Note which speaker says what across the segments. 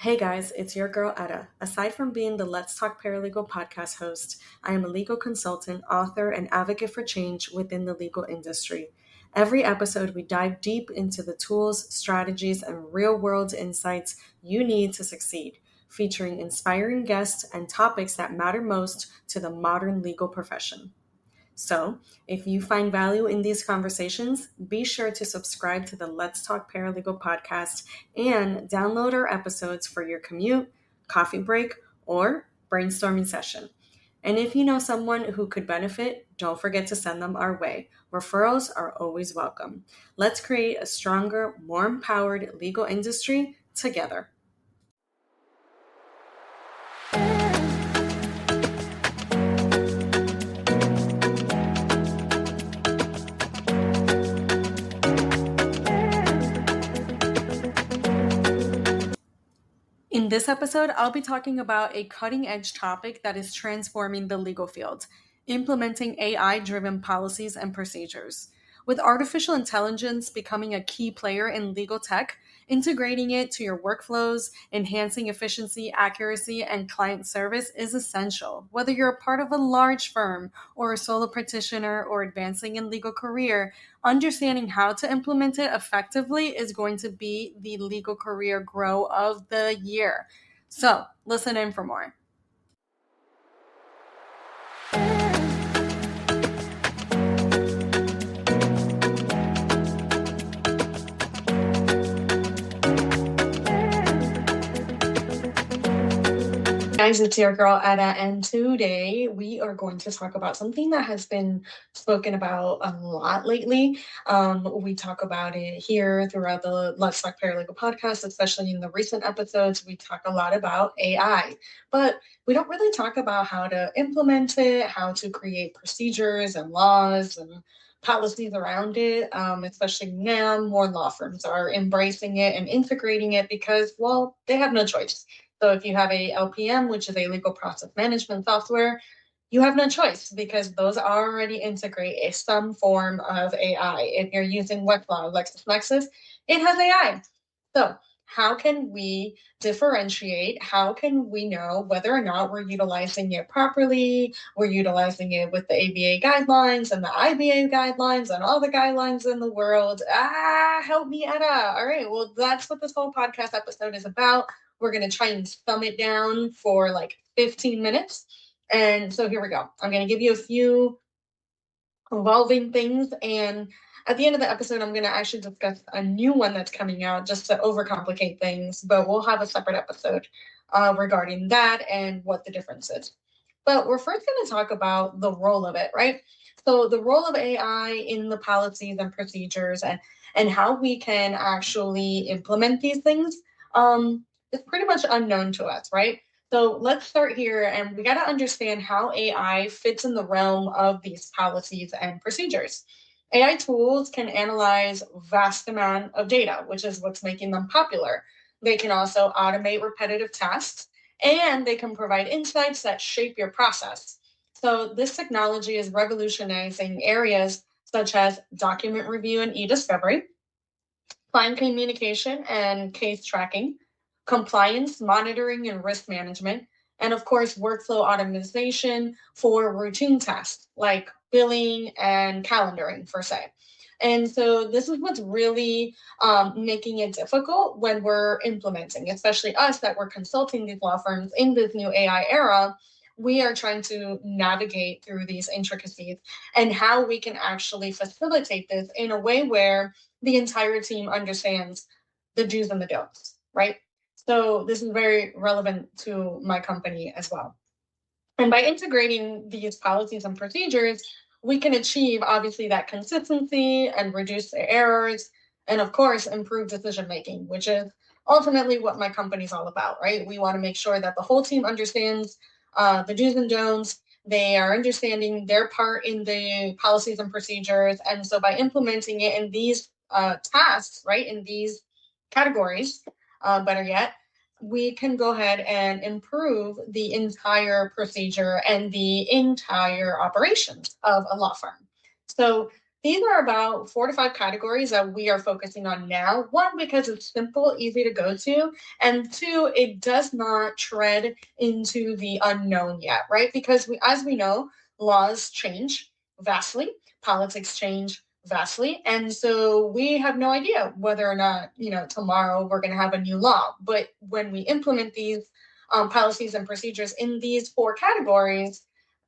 Speaker 1: Hey guys, it's your girl Eda. Aside from being the Let's Talk Paralegal podcast host, I am a legal consultant, author, and advocate for change within the legal industry. Every episode, we dive deep into the tools, strategies, and real world insights you need to succeed, featuring inspiring guests and topics that matter most to the modern legal profession. So, if you find value in these conversations, be sure to subscribe to the Let's Talk Paralegal podcast and download our episodes for your commute, coffee break, or brainstorming session. And if you know someone who could benefit, don't forget to send them our way. Referrals are always welcome. Let's create a stronger, more empowered legal industry together. In this episode, I'll be talking about a cutting-edge topic that is transforming the legal field, implementing AI-driven policies and procedures. With artificial intelligence becoming a key player in legal tech, integrating it to your workflows, enhancing efficiency, accuracy, and client service is essential. Whether you're a part of a large firm or a solo practitioner or advancing in legal career, understanding how to implement it effectively is going to be the legal career grow of the year. So listen in for more. Guys, it's your girl Eda, and today we are going to talk about something that has been spoken about a lot lately. We talk about it here throughout the Let's Talk Paralegal podcast, especially in the recent episodes. We talk a lot about AI, but we don't really talk about how to implement it, how to create procedures and laws and policies around it, especially now more law firms are embracing it and integrating it because, well, they have no choice. So if you have a LPM, which is a legal process management software, you have no choice because those already integrate some form of AI. If you're using Webflow, LexisNexis, it has AI. So how can we differentiate? How can we know whether or not we're utilizing it properly? We're utilizing it with the ABA guidelines and the IBA guidelines and all the guidelines in the world. Help me, Eda. All right, well, that's what this whole podcast episode is about. We're going to try and sum it down for like 15 minutes. And so here we go. I'm going to give you a few evolving things. And at the end of the episode, I'm going to actually discuss a new one that's coming out just to overcomplicate things. But we'll have a separate episode regarding that and what the difference is. But we're first going to talk about the role of it, right? So the role of AI in the policies and procedures and how we can actually implement these things. It's pretty much unknown to us, right? So let's start here, and we got to understand how AI fits in the realm of these policies and procedures. AI tools can analyze vast amount of data, which is what's making them popular. They can also automate repetitive tasks, and they can provide insights that shape your process. So this technology is revolutionizing areas such as document review and e-discovery, client communication and case tracking, compliance, monitoring, and risk management, and of course, workflow optimization for routine tasks like billing and calendaring, per se. And so this is what's really making it difficult when we're implementing, especially us that we're consulting these law firms in this new AI era. We are trying to navigate through these intricacies and how we can actually facilitate this in a way where the entire team understands the do's and the don'ts, right? So this is very relevant to my company as well. And by integrating these policies and procedures, we can achieve obviously that consistency and reduce the errors, and of course, improve decision making, which is ultimately what my company's all about, right? We want to make sure that the whole team understands the do's and don'ts. They are understanding their part in the policies and procedures. And so by implementing it in these tasks, right, in these categories, better yet, we can go ahead and improve the entire procedure and the entire operations of a law firm. So these are about 4 to 5 categories that we are focusing on now. One, because it's simple, easy to go to, and two, it does not tread into the unknown yet, right? Because as we know, laws change vastly, politics change vastly, and so we have no idea whether or not tomorrow we're going to have a new law. But when we implement these policies and procedures in these 4 categories,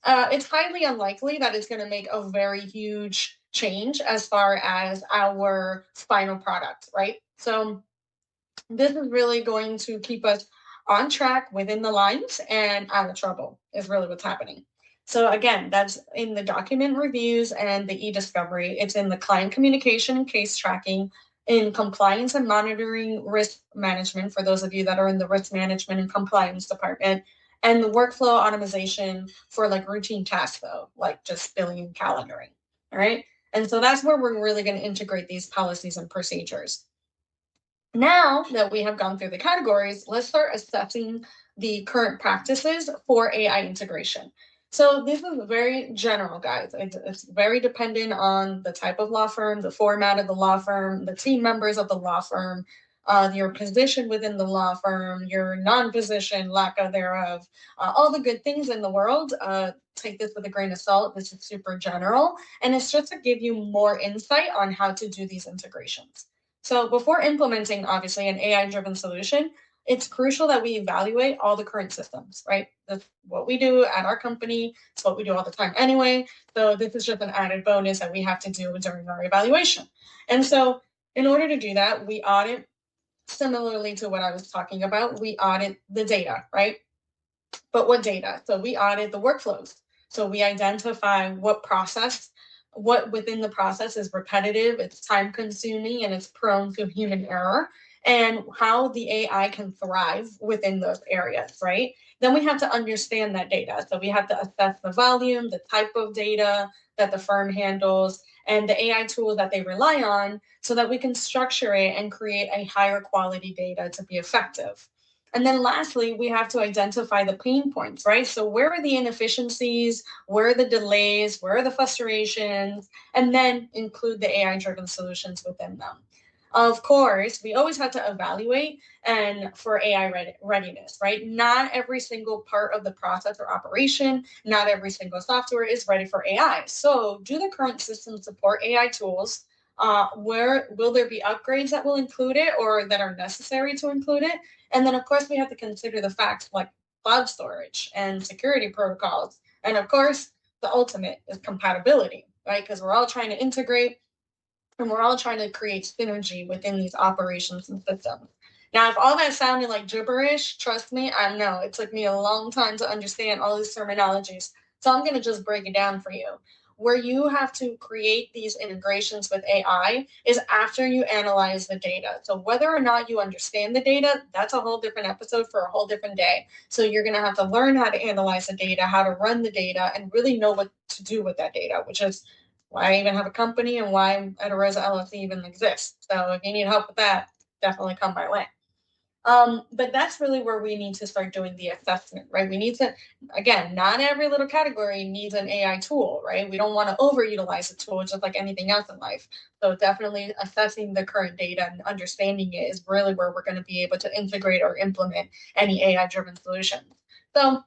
Speaker 1: it's highly unlikely that it's going to make a very huge change as far as our final product, right? So this is really going to keep us on track within the lines and out of trouble, is really what's happening. So again, that's in the document reviews and the e-discovery. It's in the client communication and case tracking, in compliance and monitoring risk management, for those of you that are in the risk management and compliance department, and the workflow automation for like routine tasks, though, like just billing and calendaring. All right. And so that's where we're really going to integrate these policies and procedures. Now that we have gone through the categories, let's start assessing the current practices for AI integration. So this is very general, guys. It's very dependent on the type of law firm, the format of the law firm, the team members of the law firm, your position within the law firm, your non-position, lack of thereof, all the good things in the world. Take this with a grain of salt. This is super general, and it's just to give you more insight on how to do these integrations. So before implementing, obviously, an AI-driven solution, it's crucial that we evaluate all the current systems, right? That's what we do at our company. It's what we do all the time anyway. So this is just an added bonus that we have to do during our evaluation. And so in order to do that, we audit, similarly to what I was talking about, we audit the data, right? But what data? So we audit the workflows. So we identify what within the process is repetitive, it's time consuming, and it's prone to human error, and how the AI can thrive within those areas, right? Then we have to understand that data. So we have to assess the volume, the type of data that the firm handles, and the AI tools that they rely on, so that we can structure it and create a higher quality data to be effective. And then lastly, we have to identify the pain points, right? So where are the inefficiencies? Where are the delays? Where are the frustrations? And then include the AI driven solutions within them. Of course, we always have to evaluate and for AI readiness, right? Not every single part of the process or operation, not every single software is ready for AI. So do the current systems support AI tools? Where will there be upgrades that will include it or that are necessary to include it? And then, of course, we have to consider the facts like cloud storage and security protocols. And of course, the ultimate is compatibility, right? Because we're all trying to integrate and we're all trying to create synergy within these operations and systems. Now, if all that sounded like gibberish, trust me, I know it took me a long time to understand all these terminologies. So I'm going to just break it down for you. Where you have to create these integrations with AI is after you analyze the data. So whether or not you understand the data, that's a whole different episode for a whole different day. So you're going to have to learn how to analyze the data, how to run the data, and really know what to do with that data, which is why I even have a company and why Eda Rosa LLC even exists. So if you need help with that, definitely come my way. But that's really where we need to start doing the assessment, right? We need to, again, not every little category needs an AI tool, right? We don't want to overutilize the tool just like anything else in life. So definitely assessing the current data and understanding it is really where we're going to be able to integrate or implement any AI driven solutions. So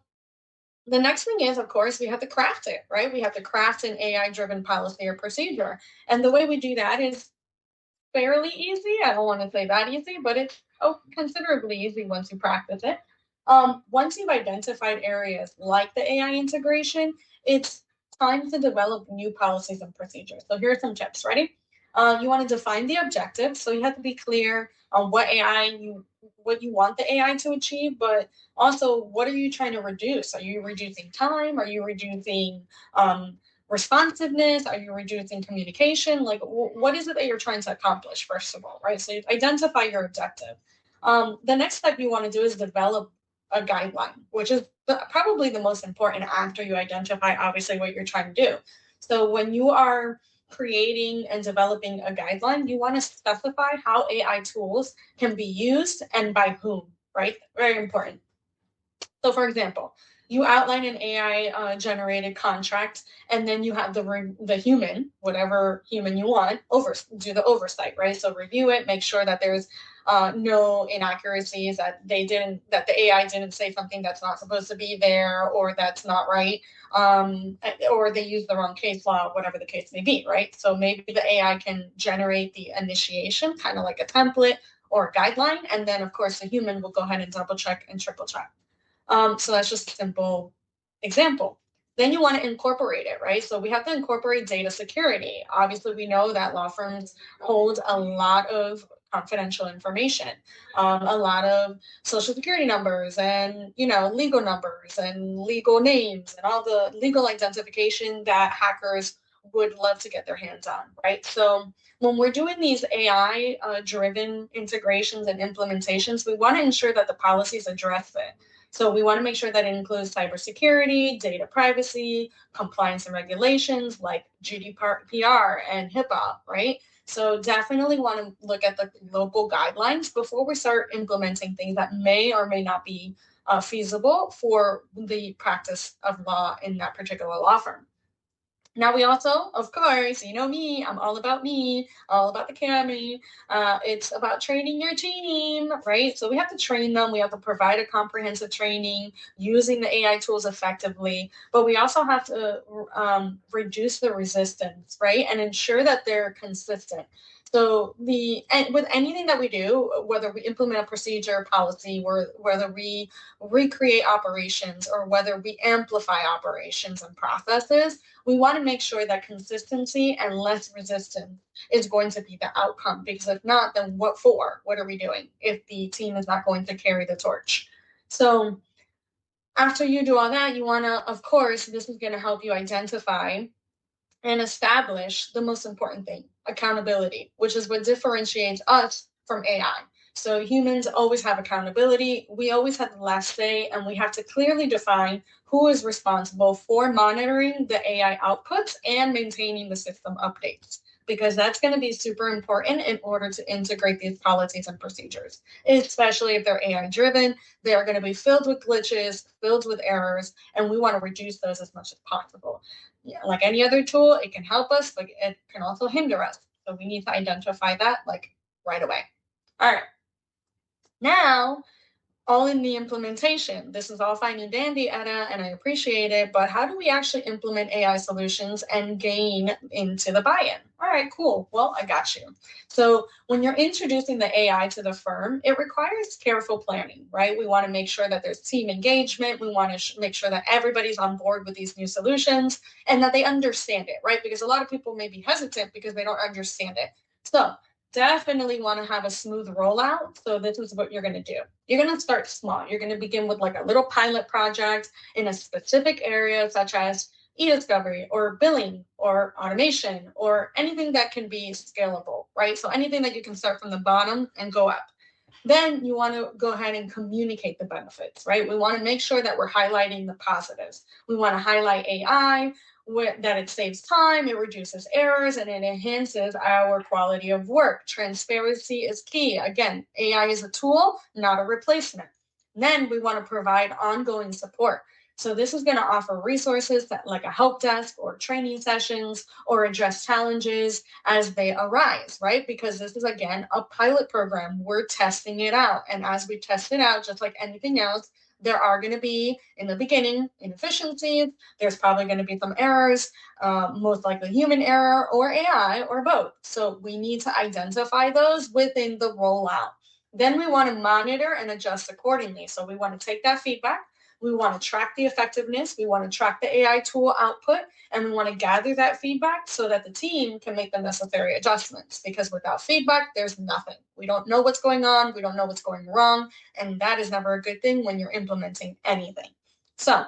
Speaker 1: the next thing is, of course, we have to craft it, right? We have to craft an AI driven policy or procedure. And the way we do that is fairly easy. I don't want to say that easy, but it's considerably easy once you practice it. Once you've identified areas like the AI integration, it's time to develop new policies and procedures. So here are some tips. Ready? You want to define the objective. So you have to be clear on what you want the AI to achieve, but also what are you trying to reduce? Are you reducing time? Are you reducing responsiveness? Are you reducing communication? Like, what is it that you're trying to accomplish, first of all, right? So you identify your objective. The next step you want to do is develop a guideline, which is probably the most important after you identify, obviously, what you're trying to do. So when you are creating and developing a guideline, you want to specify how AI tools can be used and by whom, right? Very important. So, for example, You outline an AI generated contract, and then you have the human, whatever human you want, do the oversight, right? So review it, make sure that there's no inaccuracies, that the AI didn't say something that's not supposed to be there, or that's not right, or they use the wrong case law, whatever the case may be, right? So maybe the AI can generate the initiation, kind of like a template or a guideline, and then of course the human will go ahead and double check and triple check. So that's just a simple example. Then you want to incorporate it, right? So we have to incorporate data security. Obviously, we know that law firms hold a lot of confidential information, a lot of social security numbers, and legal numbers and legal names and all the legal identification that hackers would love to get their hands on, right? So when we're doing these AI driven integrations and implementations, we want to ensure that the policies address it. So we want to make sure that it includes cybersecurity, data privacy, compliance and regulations like GDPR and HIPAA, right? So definitely want to look at the local guidelines before we start implementing things that may or may not be feasible for the practice of law in that particular law firm. Now we also, of course, me, I'm all about me, all about the Cami. It's about training your team, right? So we have to train them. We have to provide a comprehensive training using the AI tools effectively, but we also have to reduce the resistance, right? And ensure that they're consistent. So with anything that we do, whether we implement a procedure, policy, or whether we recreate operations, or whether we amplify operations and processes, we want to make sure that consistency and less resistance is going to be the outcome. Because if not, then what for? What are we doing if the team is not going to carry the torch? So after you do all that, you want to, of course, this is going to help you identify and establish the most important thing, accountability, which is what differentiates us from AI. So humans always have accountability. We always have the last say, and we have to clearly define who is responsible for monitoring the AI outputs and maintaining the system updates, because that's going to be super important in order to integrate these policies and procedures, especially if they're AI driven. They are going to be filled with glitches, filled with errors, and we want to reduce those as much as possible. Yeah, like any other tool, it can help us, but it can also hinder us. So we need to identify that like right away. All right. Now, all in the implementation. This is all fine and dandy, Eda, and I appreciate it, but how do we actually implement AI solutions and gain into the buy-in? All right, cool. Well, I got you. So when you're introducing the AI to the firm, it requires careful planning, right? We want to make sure that there's team engagement. We want to make sure that everybody's on board with these new solutions and that they understand it, right? Because a lot of people may be hesitant because they don't understand it. So definitely want to have a smooth rollout. So this is what you're going to do. You're going to start small. You're going to begin with like a little pilot project in a specific area, such as e-discovery or billing or automation or anything that can be scalable, right? So anything that you can start from the bottom and go up. Then you want to go ahead and communicate the benefits, right? We want to make sure that we're highlighting the positives. We want to highlight AI, that it saves time, it reduces errors, and it enhances our quality of work. Transparency is key. Again, AI is a tool, not a replacement. Then we want to provide ongoing support. So this is going to offer resources like a help desk or training sessions, or address challenges as they arise, right? Because this is, again, a pilot program. We're testing it out. And as we test it out, just like anything else, there are going to be, in the beginning, inefficiencies. There's probably going to be some errors, most likely human error or AI or both. So we need to identify those within the rollout. Then we want to monitor and adjust accordingly. So we want to take that feedback. We want to track the effectiveness. We want to track the AI tool output, and we want to gather that feedback so that the team can make the necessary adjustments. Because without feedback, there's nothing. We don't know what's going on. We don't know what's going wrong. And that is never a good thing when you're implementing anything. So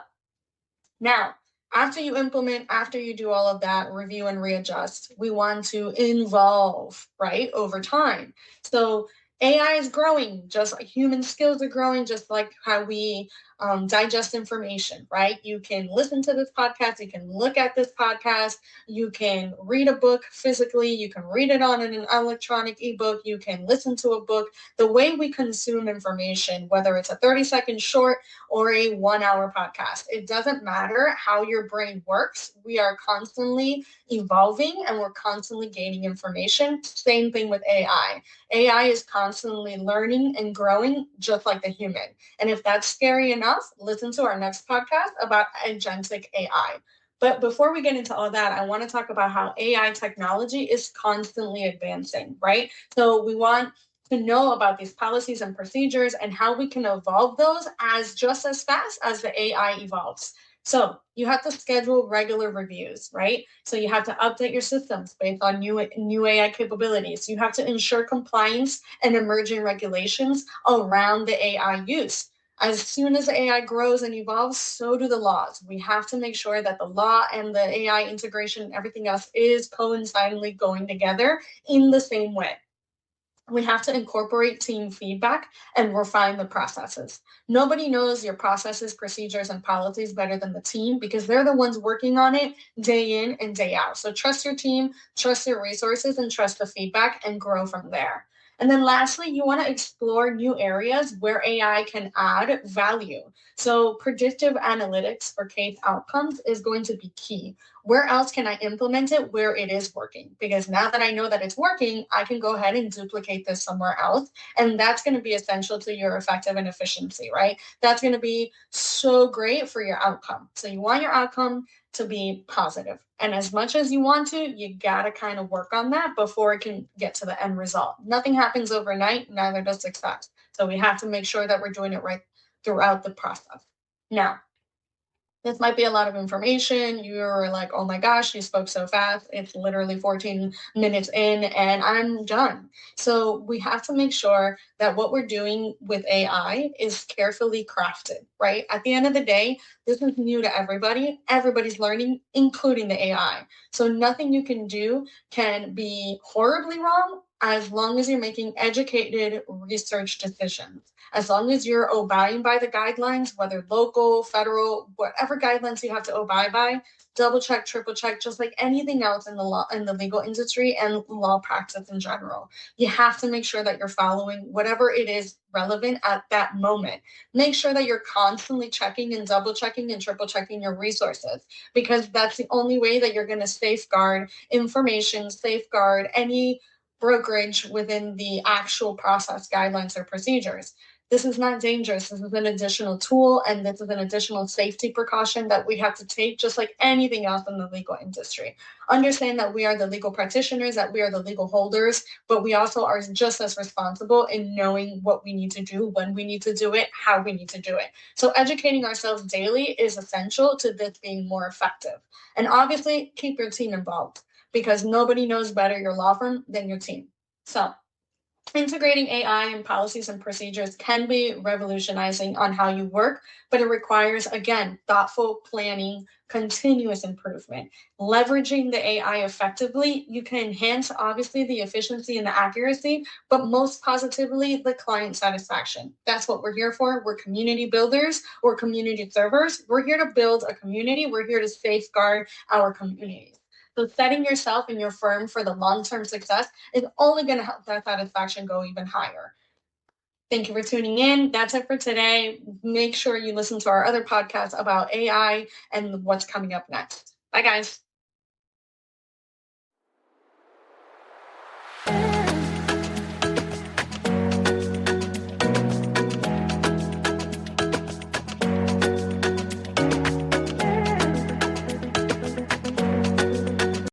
Speaker 1: now, after you implement, after you do all of that, review and readjust, we want to involve, right, over time. So AI is growing, just like human skills are growing, just like how we digest information, right? You can listen to this podcast, you can look at this podcast, you can read a book physically, you can read it on an electronic ebook, you can listen to a book. The way we consume information, whether it's a 30-second short or a 1 hour podcast, it doesn't matter how your brain works. We are constantly evolving and we're constantly gaining information. Same thing with AI. AI is constantly learning and growing just like the human. And if that's scary enough, listen to our next podcast about agentic AI. But before we get into all that, I want to talk about how AI technology is constantly advancing, right? So we want to know about these policies and procedures and how we can evolve those as just as fast as the AI evolves. So you have to schedule regular reviews, right? So you have to update your systems based on new AI capabilities. You have to ensure compliance and emerging regulations around the AI use. As soon as AI grows and evolves, so do the laws. We have to make sure that the law and the AI integration and everything else is coincidentally going together in the same way. We have to incorporate team feedback and refine the processes. Nobody knows your processes, procedures, and policies better than the team because they're the ones working on it day in and day out. So trust your team, trust your resources, and trust the feedback and grow from there. And then lastly, you want to explore new areas where AI can add value. So predictive analytics for case outcomes is going to be key. Where else can I implement it where it is working? Because now that I know that it's working, I can go ahead and duplicate this somewhere else. And that's going to be essential to your effective and efficiency, right? That's going to be so great for your outcome. So you want your outcome to be positive. And as much as you want to, you got to kind of work on that before it can get to the end result. Nothing happens overnight, neither does success. So we have to make sure that we're doing it right throughout the process. Now, this might be a lot of information. You're like, oh my gosh, you spoke so fast. It's literally 14 minutes in and I'm done. So we have to make sure that what we're doing with AI is carefully crafted, right? At the end of the day, this is new to everybody. Everybody's learning, including the AI. So nothing you can do can be horribly wrong as long as you're making educated research decisions. As long as you're abiding by the guidelines, whether local, federal, whatever guidelines you have to abide by, double check, triple check, just like anything else in the law, in the legal industry and law practice in general. You have to make sure that you're following whatever it is relevant at that moment. Make sure that you're constantly checking and double checking and triple checking your resources because that's the only way that you're going to safeguard information, safeguard any brokerage within the actual process guidelines or procedures. This is not dangerous. This is an additional tool and this is an additional safety precaution that we have to take just like anything else in the legal industry. Understand that we are the legal practitioners, that we are the legal holders, but we also are just as responsible in knowing what we need to do, when we need to do it, how we need to do it. So educating ourselves daily is essential to this being more effective. And obviously, keep your team involved because nobody knows better your law firm than your team. So integrating AI in policies and procedures can be revolutionizing on how you work, but it requires, again, thoughtful planning, continuous improvement. Leveraging the AI effectively, you can enhance, obviously, the efficiency and the accuracy, but most positively, the client satisfaction. That's what we're here for. We're community builders, we're community servers. We're here to build a community, we're here to safeguard our communities. So setting yourself and your firm for the long-term success is only going to help that satisfaction go even higher. Thank you for tuning in. That's it for today. Make sure you listen to our other podcasts about AI and what's coming up next. Bye, guys.